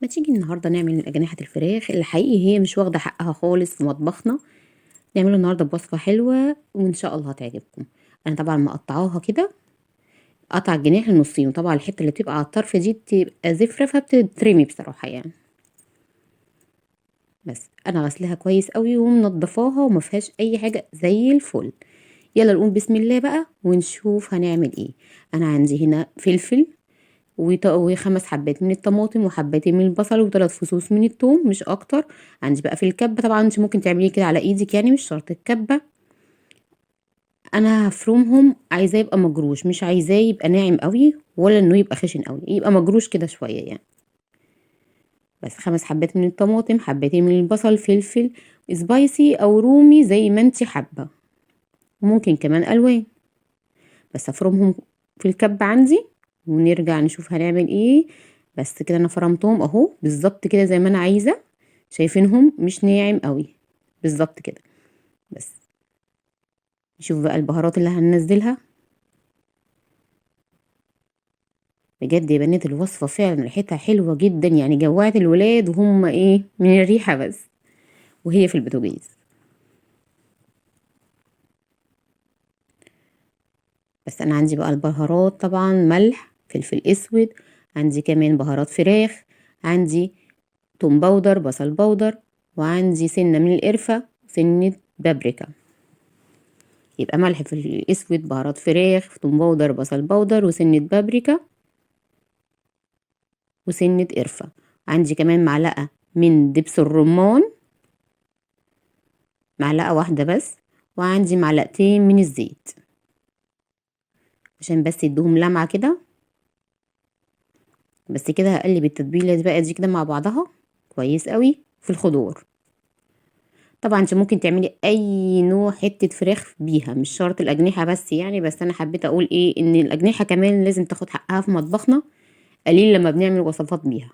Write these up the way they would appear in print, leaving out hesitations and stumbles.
ما تيجي النهارده نعمل أجنحة الفراخ اللي حقيقي هي مش واخدة حقها خالص في مطبخنا. نعمله النهارده بوصفة حلوة وإن شاء الله هتعجبكم. أنا طبعا مقطعاها كده، قطع الجناح لنصين، وطبعا الحتة اللي بتبقى على الطرف دي بتبقى زفرة فبتترمي بصراحة يعني. بس أنا غسلها كويس قوي ومنضفاها وما فيهاش أي حاجة زي الفل. يلا نقوم بسم الله بقى ونشوف هنعمل ايه. أنا عندي هنا فلفل و5 حبات من الطماطم وحبتين من البصل و3 فصوص من الثوم مش اكتر. عندي بقى في الكبه، طبعا انت ممكن تعمليه كده على ايدك يعني مش شرط الكبه. انا هفرمهم، عايزاه يبقى مجروش، مش عايزاه يبقى ناعم قوي ولا انه يبقى خشن قوي، يبقى مجروش كده شويه يعني. بس 5 حبات من الطماطم، حبتين من البصل، فلفل سبايسي او رومي زي ما انت حابه، وممكن كمان الوان. بس افرمهم في الكبه عندي ونرجع نشوف هنعمل ايه. بس كده انا فرمتهم اهو بالظبط كده زي ما انا عايزه، شايفينهم مش ناعم قوي بالظبط كده. بس نشوف بقى البهارات اللي هننزلها. بجد يا بنات الوصفه فعلا ريحتها حلوه جدا، يعني جوعت الولاد وهم ايه من الريحه بس وهي في البوتاجاز. بس انا عندي بقى البهارات، طبعا ملح، فلفل اسود، عندي كمان بهارات فراخ، عندي توم باودر، بصل باودر، وعندي سنة من القرفة، سنة بابريكا. يبقى ملح، فلفل اسود، بهارات فراخ، توم باودر، بصل باودر، وسنة بابريكا، وسنة قرفة. عندي كمان معلقة من دبس الرمان، معلقة واحدة بس، وعندي معلقتين من الزيت عشان بس يدوهم لمعة كده. بس كده هقلب التتبيلة دي بقى كده مع بعضها كويس قوي في الخضار. طبعا انت ممكن تعملي اي نوع حتة فراخ بيها، مش شرط الاجنحة بس يعني، بس انا حبيت اقول ايه ان الاجنحة كمان لازم تاخد حقها في مطبخنا، قليل لما بنعمل وصفات بيها.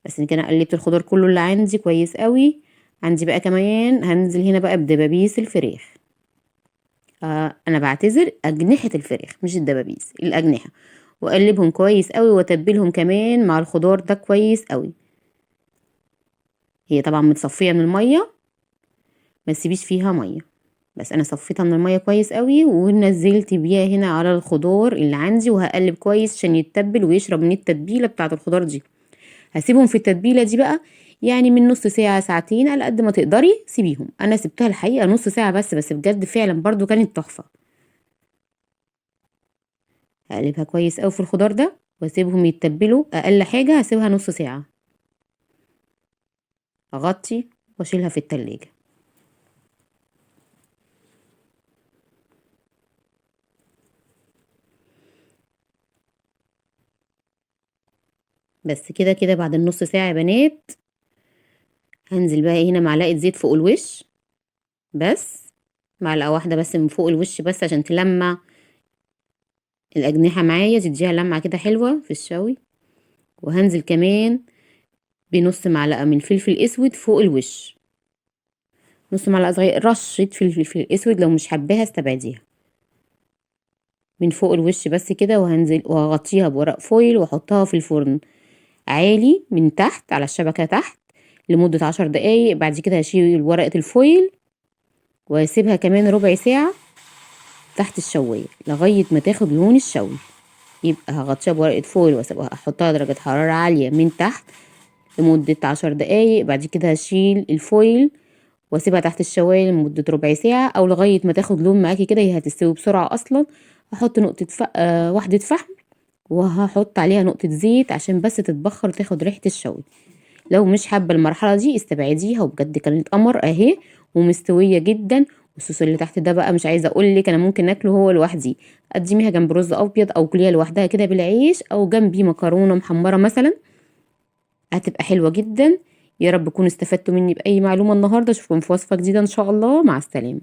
بس كده قلبت الخضار كله اللي عندي كويس قوي. عندي بقى كمان هنزل هنا بقى بدبابيس الفراخ. انا بعتذر، اجنحة الفراخ مش الدبابيس، الاجنحة. واقلبهم كويس قوي واتبلهم كمان مع الخضار ده كويس قوي. هي طبعا متصفية من المية، ما تسيبيش فيها مية. بس انا صفيتها من المية كويس قوي ونزلت بيها هنا على الخضار اللي عندي، وهقلب كويس عشان يتبل ويشرب من التتبيلة بتاعة الخضار دي. هسيبهم في التتبيلة دي بقى يعني من نص ساعة ساعتين على قد ما تقدري سيبيهم. انا سبتها الحقيقة نص ساعة بس بجد فعلا برضو كانت تحفة. هقلبها كويس قوي في الخضار ده واسيبهم يتبلوا، اقل حاجة هسيبها نص ساعة، اغطي واشيلها في التلاجة. بس كده كده بعد النص ساعة يا بنات هنزل بقى هنا معلقة زيت فوق الوش، بس معلقة واحدة بس من فوق الوش بس عشان تلمع الأجنحة معايا، تديها لمعة كده حلوة في الشوي. وهنزل كمان بنص معلقة من فلفل اسود فوق الوش، نص معلقة صغيرة رشة فلفل اسود، لو مش حباها استبعديها من فوق الوش بس كده. وهنزل وهغطيها بورق فويل واحطها في الفرن عالي من تحت على الشبكة تحت لمدة 10 دقايق. بعد كده هشيل ورقة الفويل واسيبها كمان ربع ساعة تحت الشواية لغاية ما تاخد لون الشوي. يبقى هغطيها بورقة فويل واسيبها، احطها درجة حرارة عالية من تحت لمدة 10 دقايق. بعد كده هشيل الفويل واسيبها تحت الشواية لمدة ربع ساعة او لغاية ما تاخد لون معاكي كده، هي هتستوي بسرعة اصلا. هحط نقطة واحدة فحم، وهحط عليها نقطة زيت عشان بس تتبخر وتاخد ريحة الشوي. لو مش حابة المرحلة دي استبعديها، وبجد كانت قمر اهي ومستوية جدا. والصوص اللي تحت ده بقى مش عايزة اقولك انا ممكن اكله هو لوحدي، قدميها جنب رز ابيض او كليها لوحدها كده بالعيش او جنبي مكرونة محمرة مثلا، هتبقى حلوة جدا. يا رب تكونوا استفدتوا مني بأي معلومة النهاردة. اشوفكم في وصفة جديدة ان شاء الله، مع السلامة.